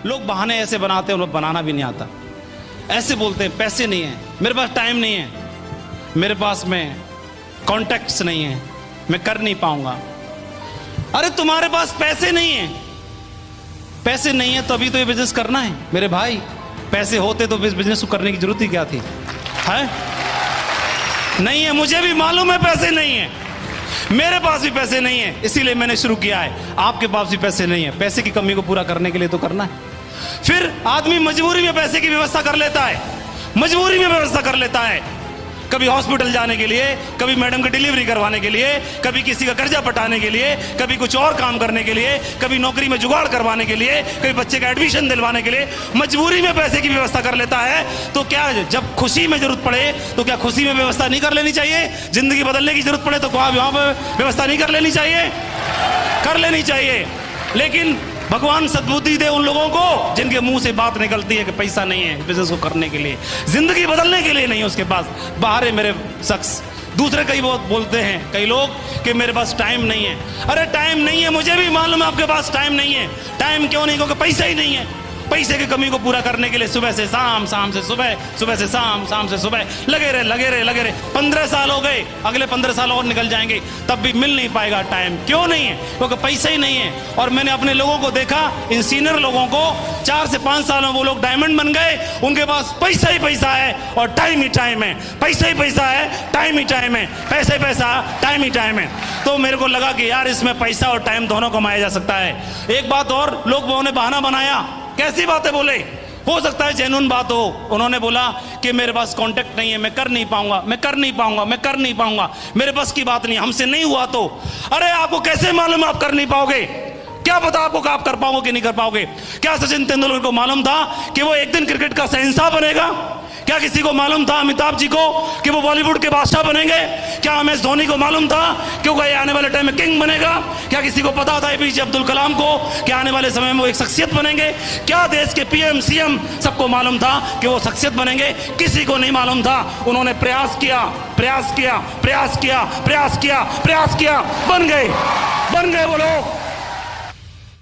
लोग बहाने ऐसे बनाते हैं, उन्हें बनाना भी नहीं आता। ऐसे बोलते हैं पैसे नहीं है, मेरे पास टाइम नहीं है, मेरे पास में कॉन्टैक्ट्स नहीं है, मैं कर नहीं पाऊंगा। अरे तुम्हारे पास पैसे नहीं है, पैसे नहीं है तो अभी तो ये बिजनेस करना है मेरे भाई। पैसे होते तो इस बिजनेस को करने की जरूरत ही क्या थी? है नहीं है, मुझे भी मालूम है पैसे नहीं है, मेरे पास भी पैसे नहीं है, इसीलिए मैंने शुरू किया है। आपके पास भी पैसे नहीं है, पैसे की कमी को पूरा करने के लिए तो करना है। फिर आदमी मजबूरी में पैसे की व्यवस्था कर लेता है, मजबूरी में व्यवस्था कर लेता है, कभी हॉस्पिटल जाने के लिए, कभी मैडम की डिलीवरी करवाने के लिए, कभी किसी का कर्जा पटाने के लिए, कभी कुछ और काम करने के लिए, कभी नौकरी में जुगाड़ करवाने के लिए, कभी बच्चे का एडमिशन दिलवाने के लिए मजबूरी में पैसे की व्यवस्था कर लेता है। तो क्या जब खुशी में जरूरत पड़े तो क्या खुशी में व्यवस्था नहीं कर लेनी चाहिए? जिंदगी बदलने की जरूरत पड़े तो वहां पर व्यवस्था नहीं कर लेनी चाहिए? कर लेनी चाहिए। लेकिन भगवान सद्बुद्धि दे उन लोगों को जिनके मुंह से बात निकलती है कि पैसा नहीं है बिजनेस को करने के लिए, जिंदगी बदलने के लिए नहीं उसके पास। बाहर है मेरे शख्स। दूसरे कई बहुत बोलते हैं कई लोग कि मेरे पास टाइम नहीं है। अरे टाइम नहीं है, मुझे भी मालूम है आपके पास टाइम नहीं है। टाइम क्यों नहीं? क्योंकि पैसा ही नहीं है। पैसे की कमी को पूरा करने के लिए सुबह से शाम, शाम से सुबह, सुबह से शाम, शाम से सुबह लगे रहे 15 साल हो गए, अगले 15 साल और निकल जाएंगे, तब भी मिल नहीं पाएगा टाइम। क्यों नहीं है? क्योंकि पैसा ही नहीं है। और मैंने अपने लोगों को देखा, इन सीनियर लोगों को 4 से 5 सालों में वो लोग डायमंड बन गए। उनके पास पैसा ही पैसा है और टाइम ही टाइम है। पैसा ही पैसा है, टाइम ही टाइम है, पैसा ही पैसा, टाइम ही टाइम है। तो मेरे को लगा कि यार इसमें पैसा और टाइम दोनों कमाया जा सकता है। एक बात और, लोगों ने बहाना बनाया। कैसी बातें बोले? हो सकता है जेन्युइन बात हो। उन्होंने बोला कि मेरे पास कांटेक्ट नहीं है, मैं कर नहीं पाऊंगा, मैं कर नहीं पाऊंगा, मैं कर नहीं पाऊंगा, मेरे बस की बात नहीं, हमसे नहीं हुआ तो। अरे आपको कैसे मालूम आप कर नहीं पाओगे? क्या पता आपको आप कर पाओगे कि नहीं कर पाओगे? क्या सचिन तेंदुलकर को मालूम था कि वो एक दिन क्रिकेट का शहंशाह बनेगा? क्या किसी को मालूम था अमिताभ जी को कि वो बॉलीवुड के बादशाह बनेंगे? क्या एमएस धोनी को मालूम था कि वो आने वाले टाइम में किंग बनेगा? क्या किसी को पता था एपीजे अब्दुल कलाम को कि आने वाले समय में वो एक शख्सियत बनेंगे? क्या देश के पीएम सीएम सबको मालूम था कि वो शख्सियत बनेंगे? किसी को नहीं मालूम था। उन्होंने प्रयास किया, प्रयास किया, प्रयास किया, प्रयास किया, प्रयास किया, बन गए वो लोग।